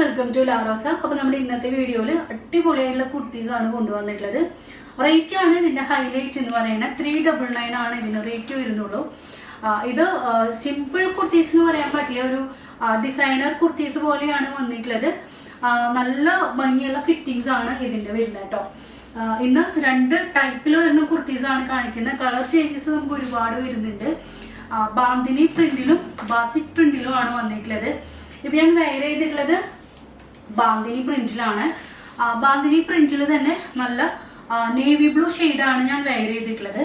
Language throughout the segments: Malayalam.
Welcome to Larosa. അപ്പോൾ നമ്മുടെ ഇന്നത്തെ വീഡിയോയിൽ അടിപൊളിയായിട്ടുള്ള കുർത്തീസ് ആണ് കൊണ്ടുവന്നിട്ടുള്ളത്. റേറ്റ് ആണ് ഇതിന്റെ ഹൈലൈറ്റ് എന്ന് പറയുന്നത്. 399 ആണ് ഇതിന് റേറ്റ് വരുന്നുള്ളൂ. ഇത് സിമ്പിൾ കുർത്തീസ് എന്ന് പറയാൻ പറ്റില്ല, ഒരു ഡിസൈനർ കുർത്തീസ് പോലെയാണ് വന്നിട്ടുള്ളത്. നല്ല ഭംഗിയുള്ള ഫിറ്റിങ്സ് ആണ് ഇതിന്റെ വരുന്നത് കേട്ടോ. ഇന്ന് രണ്ട് ടൈപ്പിൽ വരുന്ന കുർത്തീസ് ആണ് കാണിക്കുന്നത്. കളർ ചേഞ്ചസ് നമുക്ക് ഒരുപാട് വരുന്നുണ്ട്. ബാന്തിനി പ്രിന്റിലും ബാത്തിക് പ്രിന്റിലും ആണ് വന്നിട്ടുള്ളത്. ഇപ്പൊ ഞാൻ വെയർ ചെയ്തിട്ടുള്ളത് ബാന്തിനി പ്രിന്റിലാണ്. ബാന്തിനി പ്രിന്റിൽ തന്നെ നല്ല നേവി ബ്ലൂ ഷെയ്ഡാണ് ഞാൻ വെയർ ചെയ്തിട്ടുള്ളത്.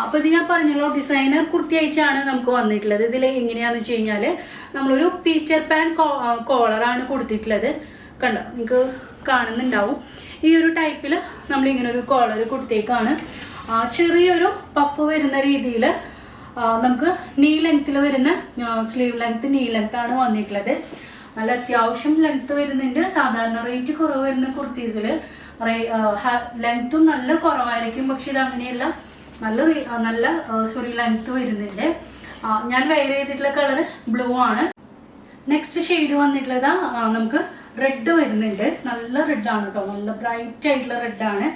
അപ്പൊ ഇത് ഞാൻ പറഞ്ഞല്ലോ, ഡിസൈനർ കുർത്തി അയച്ചാണ് നമുക്ക് വന്നിട്ടുള്ളത്. ഇതിൽ എങ്ങനെയാന്ന് വെച്ച് കഴിഞ്ഞാല് നമ്മളൊരു പീറ്റർ പാൻ കോളറാണ് കൊടുത്തിട്ടുള്ളത്. കണ്ടോ, നിങ്ങൾക്ക് കാണുന്നുണ്ടാവും. ഈ ഒരു ടൈപ്പിൽ നമ്മൾ ഇങ്ങനെ ഒരു കോളർ കൊടുത്തേക്കാണ്. ചെറിയൊരു പഫ് വരുന്ന രീതിയിൽ നമുക്ക് നീ ലെങ്ത്തിൽ വരുന്ന സ്ലീവ് ലെങ്ത് നീ ലെങ്ത് ആണ് വന്നിട്ടുള്ളത്. നല്ല അത്യാവശ്യം ലെങ്ത് വരുന്നുണ്ട്. സാധാരണ റേറ്റ് കുറവ് വരുന്ന കുർത്തീസിൽ ലെങ്ത്തും നല്ല കുറവായിരിക്കും, പക്ഷെ ഇത് അങ്ങനെയല്ല, നല്ല ലെങ്ത് വരുന്നുണ്ട്. ഞാൻ വെയർ ചെയ്തിട്ടുള്ള കളർ ബ്ലൂ ആണ്. നെക്സ്റ്റ് ഷെയ്ഡ് വന്നിട്ടുള്ളത് നമുക്ക് റെഡ് വരുന്നുണ്ട്. നല്ല റെഡ് ആണ് കേട്ടോ, നല്ല ബ്രൈറ്റ് ആയിട്ടുള്ള റെഡ് ആണ്.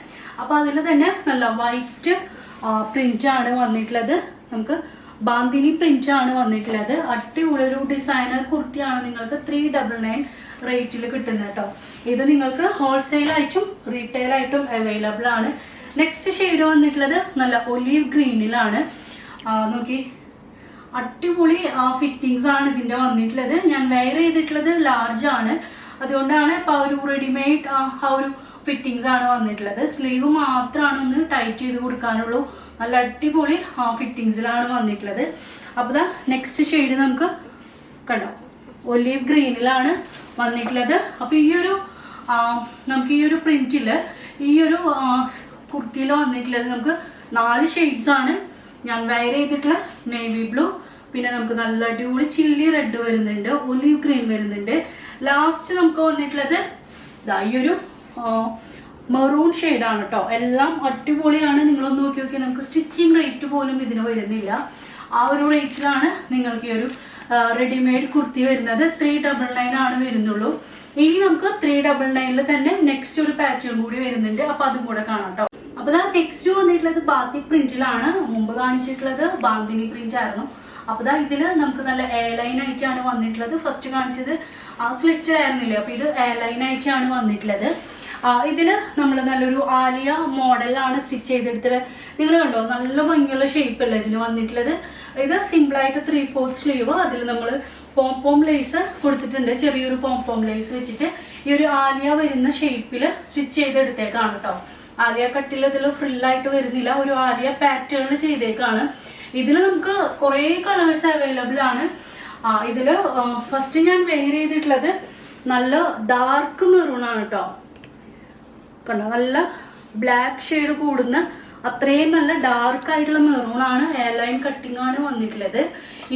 അപ്പൊ അതിൽ തന്നെ നല്ല വൈറ്റ് പ്രിന്റ് ആണ് വന്നിട്ടുള്ളത്. നമുക്ക് ബാന്തിനി പ്രിന്റ് ആണ് വന്നിട്ടുള്ളത്. അടിപൊളി ഒരു ഡിസൈനർ കുർത്തിയാണ് നിങ്ങൾക്ക് 399 റേറ്റിൽ കിട്ടുന്നത് കേട്ടോ. ഇത് നിങ്ങൾക്ക് ഹോൾസെയിൽ ആയിട്ടും റീറ്റെയിൽ ആയിട്ടും അവൈലബിൾ ആണ്. നെക്സ്റ്റ് ഷെയ്ഡ് വന്നിട്ടുള്ളത് നല്ല ഒലീവ് ഗ്രീനിലാണ്. നോക്കി, അടിപൊളി ഫിറ്റിങ്സ് ആണ് ഇതിന്റെ വന്നിട്ടുള്ളത്. ഞാൻ വെയർ ചെയ്തിട്ടുള്ളത് ലാർജ് ആണ്, അതുകൊണ്ടാണ് ഇപ്പൊ ഒരു റെഡിമെയ്ഡ് ആ ഒരു ഫിറ്റിങ്സ് ആണ് വന്നിട്ടുള്ളത്. സ്ലീവ് മാത്രമാണ് ഒന്ന് ടൈറ്റ് ചെയ്ത് കൊടുക്കാനുള്ളൂ. നല്ല അടിപൊളി ഫിറ്റിങ്സിലാണ് വന്നിട്ടുള്ളത്. അപ്പൊ ദാ നെക്സ്റ്റ് ഷെയ്ഡ് നമുക്ക് കണ്ടോ, ഒലീവ് ഗ്രീനിലാണ് വന്നിട്ടുള്ളത്. അപ്പൊ നമുക്ക് ഈ ഒരു പ്രിന്റില് ഈ ഒരു കുർത്തിയിൽ വന്നിട്ടുള്ളത് നമുക്ക് 4 ഷെയ്ഡ്സ് ആണ്. ഞാൻ വെയർ ചെയ്തിട്ടുള്ള നേവി ബ്ലൂ, പിന്നെ നമുക്ക് നല്ല അടിപൊളി ചില്ലി റെഡ് വരുന്നുണ്ട്, ഒലീവ് ഗ്രീൻ വരുന്നുണ്ട്. ലാസ്റ്റ് നമുക്ക് വന്നിട്ടുള്ളത് ഈ ഒരു മെറൂൺ ഷെയ്ഡാണ് കേട്ടോ. എല്ലാം അടിപൊളിയാണ്. നിങ്ങളൊന്ന് നോക്കി നോക്കി, നമുക്ക് സ്റ്റിച്ചിങ് റേറ്റ് പോലും ഇതിന് വരുന്നില്ല. ആ ഒരു റേറ്റിലാണ് നിങ്ങൾക്ക് ഈ ഒരു റെഡിമെയ്ഡ് കുർത്തി വരുന്നത്. 399 ആണ് വരുന്നുള്ളൂ. ഇനി നമുക്ക് 399 തന്നെ നെക്സ്റ്റ് ഒരു പാറ്റേൺ കൂടി വരുന്നുണ്ട്. അപ്പൊ അതും കൂടെ കാണാം കേട്ടോ. അപ്പൊ നെക്സ്റ്റ് വന്നിട്ടുള്ളത് ബാത്തിക് പ്രിന്റിലാണ്. മുമ്പ് കാണിച്ചിട്ടുള്ളത് ബാന്തിനി പ്രിന്റ് ആയിരുന്നു. അപ്പൊ ഇതില് നമുക്ക് നല്ല എയർലൈൻ ആയിട്ടാണ് വന്നിട്ടുള്ളത്. ഫസ്റ്റ് കാണിച്ചത് സ്ലിറ്റഡ് ആയിരുന്നില്ലേ, അപ്പൊ ഇത് എയർലൈൻ ആയിട്ടാണ് വന്നിട്ടുള്ളത്. ഇതില് നമ്മൾ നല്ലൊരു ആലിയ മോഡലാണ് സ്റ്റിച്ച് ചെയ്തെടുത്തത്. നിങ്ങൾ കണ്ടോ, നല്ല ഭംഗിയുള്ള ഷേപ്പ് അല്ലേ ഇതിന് വന്നിട്ടുള്ളത്. ഇത് സിമ്പിൾ ആയിട്ട് 3/4 സ്ലീവ്. അതിൽ നമ്മൾ പോംപോം ലേസ് കൊടുത്തിട്ടുണ്ട്. ചെറിയൊരു പോംപോം ലേസ് വെച്ചിട്ട് ഈ ഒരു ആലിയ വരുന്ന ഷേപ്പില് സ്റ്റിച്ച് ചെയ്തെടുത്തേക്കാണ് കേട്ടോ. ആലിയ കട്ടിൽ ഇതിൽ ഫ്രില്ലായിട്ട് വരുന്നില്ല, ഒരു ആലിയ പാറ്റേൺ ചെയ്തേക്കാണ്. ഇതിൽ നമുക്ക് കുറെ കളേഴ്സ് അവൈലബിൾ ആണ്. ഇതില് ഫസ്റ്റ് ഞാൻ വെയർ ചെയ്തിട്ടുള്ളത് നല്ല ഡാർക്ക് മെറൂൺ ആണ് കേട്ടോ. കണ്ടോ, നല്ല ബ്ലാക്ക് ഷെയ്ഡ് കൂടുന്ന അത്രയും നല്ല ഡാർക്ക് ആയിട്ടുള്ള മെറൂൺ ആണ്. എയർലൈൻ കട്ടിംഗ് ആണ് വന്നിട്ടുള്ളത്.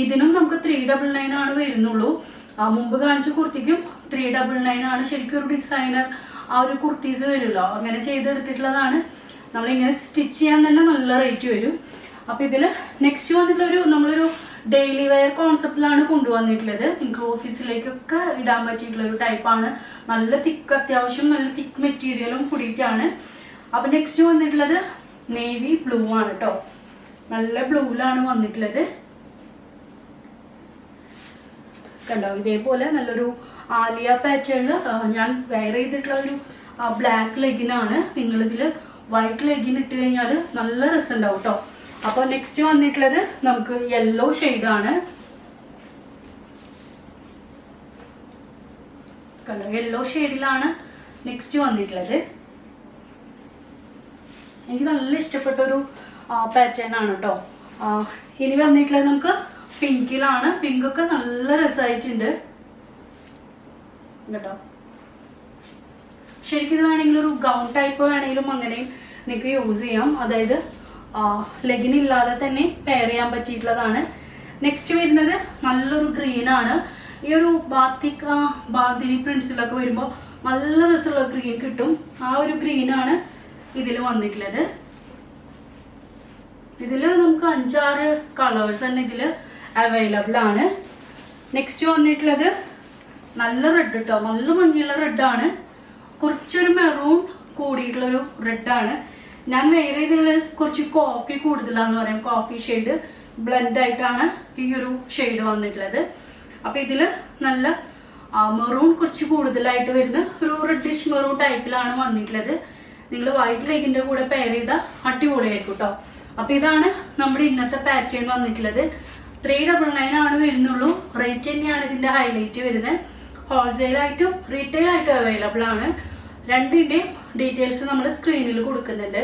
ഇതിനും നമുക്ക് 399 ആണ് വരുന്നുള്ളൂ. മുമ്പ് കാണിച്ച കുർത്തിക്കും 399 ആണ്. ശരിക്കും ഒരു ഡിസൈനർ ആ ഒരു കുർത്തീസ് വരുമല്ലോ, അങ്ങനെ ചെയ്തെടുത്തിട്ടുള്ളതാണ്. നമ്മളിങ്ങനെ സ്റ്റിച്ച് ചെയ്യാൻ തന്നെ നല്ല റേറ്റ് വരും. അപ്പൊ ഇതില് നെക്സ്റ്റ് വന്നിട്ടുള്ള നമ്മളൊരു ഡെയിലി വെയർ കോൺസെപ്റ്റിലാണ് കൊണ്ടുവന്നിട്ടുള്ളത്. നിങ്ങൾക്ക് ഓഫീസിലേക്കൊക്കെ ഇടാൻ പറ്റിയിട്ടുള്ള ഒരു ടൈപ്പാണ്. നല്ല തിക്ക്, അത്യാവശ്യം നല്ല തിക്ക് മെറ്റീരിയലും കൂടിയിട്ടാണ്. അപ്പൊ നെക്സ്റ്റ് വന്നിട്ടുള്ളത് നേവി ബ്ലൂ ആണ് കേട്ടോ. നല്ല ബ്ലൂവിലാണ് വന്നിട്ടുള്ളത്. കണ്ടോ, ഇതേപോലെ നല്ലൊരു ആലിയ പാറ്റേണില് ഞാൻ വെയർ ചെയ്തിട്ടുള്ള ഒരു ബ്ലാക്ക് ലെഗിനാണ്. നിങ്ങളിതിൽ വൈറ്റ് ലെഗിൻ ഇട്ട് കഴിഞ്ഞാൽ നല്ല രസമുണ്ടാവും കേട്ടോ. അപ്പൊ നെക്സ്റ്റ് വന്നിട്ടുള്ളത് നമുക്ക് യെല്ലോ ഷെയ്ഡാണ്. കണ്ടോ, യെല്ലോ ഷെയ്ഡിലാണ് നെക്സ്റ്റ് വന്നിട്ടുള്ളത്. എനിക്ക് നല്ല ഇഷ്ടപ്പെട്ട ഒരു പാറ്റേൺ ആണ് കേട്ടോ. ഇനി വന്നിട്ടുള്ളത് നമുക്ക് പിങ്കിലാണ്. പിങ്ക് ഒക്കെ നല്ല രസമായിട്ടുണ്ട് കേട്ടോ. ശരിക്കും ഇത് വേണമെങ്കിൽ ഒരു ഗൗൺ ടൈപ്പ് വേണമെങ്കിലും അങ്ങനെയും നിങ്ങൾക്ക് യൂസ് ചെയ്യാം. അതായത് ലെഗിൻ ഇല്ലാതെ തന്നെ പെയർ ചെയ്യാൻ പറ്റിയിട്ടുള്ളതാണ്. നെക്സ്റ്റ് വരുന്നത് നല്ലൊരു ഗ്രീൻ ആണ്. ഈ ഒരു ബാന്തിനി പ്രിന്റ്സിലൊക്കെ വരുമ്പോൾ നല്ല രസമുള്ള ഗ്രീൻ കിട്ടും. ആ ഒരു ഗ്രീൻ ആണ് ഇതിൽ വന്നിട്ടുള്ളത്. ഇതിൽ നമുക്ക് 5-6 കളേഴ്സ് തന്നെ ഇതിൽ അവൈലബിൾ ആണ്. നെക്സ്റ്റ് വന്നിട്ടുള്ളത് നല്ല റെഡ് കേട്ടോ, നല്ല ഭംഗിയുള്ള റെഡാണ്. കുറച്ചൊരു മെറൂൺ കൂടിയിട്ടുള്ളൊരു റെഡാണ്. ഞാൻ വേറെ ചെയ്തിട്ടുള്ള കുറച്ച് കോഫി കൂടുതലാന്ന് പറയാം, കോഫി ഷെയ്ഡ് ബ്ലെൻഡ് ആയിട്ടാണ് ഈ ഒരു ഷെയ്ഡ് വന്നിട്ടുള്ളത്. അപ്പൊ ഇതില് നല്ല മെറൂൺ കുറച്ച് കൂടുതലായിട്ട് വരുന്ന ഒരു റെഡിഷ് മെറൂൺ ടൈപ്പിലാണ് വന്നിട്ടുള്ളത്. നിങ്ങൾ വൈറ്റ് ലെഗിന്റെ കൂടെ പെയർ ചെയ്താൽ അടിപൊളിയായിരിക്കും കേട്ടോ. അപ്പൊ ഇതാണ് നമ്മുടെ ഇന്നത്തെ പാറ്റേൺ വന്നിട്ടുള്ളത്. 399 ആണ് വരുന്നുള്ളൂ. റേറ്റ് തന്നെയാണ് ഇതിന്റെ ഹൈലൈറ്റ് വരുന്നത്. ഹോൾസെയിൽ ആയിട്ടും റീറ്റെയിൽ ആയിട്ടും അവൈലബിൾ ആണ്. രണ്ടിന്റെയും ഡീറ്റെയിൽസ് നമ്മൾ സ്ക്രീനിൽ കൊടുക്കുന്നുണ്ട്.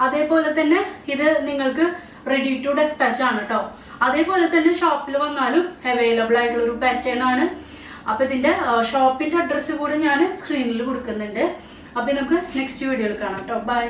അതേപോലെ തന്നെ ഇത് നിങ്ങൾക്ക് റെഡി ടു ഡെസ്പാച്ച് ആണ് കേട്ടോ. അതേപോലെ തന്നെ ഷോപ്പിൽ വന്നാലും അവൈലബിൾ ആയിട്ടുള്ള ഒരു പാറ്റേൺ ആണ്. അപ്പൊ ഇതിന്റെ ഷോപ്പിന്റെ അഡ്രസ്സ് കൂടെ ഞാൻ സ്ക്രീനിൽ കൊടുക്കുന്നുണ്ട്. അപ്പൊ നമുക്ക് നെക്സ്റ്റ് വീഡിയോയിൽ കാണാം കേട്ടോ. ബൈ.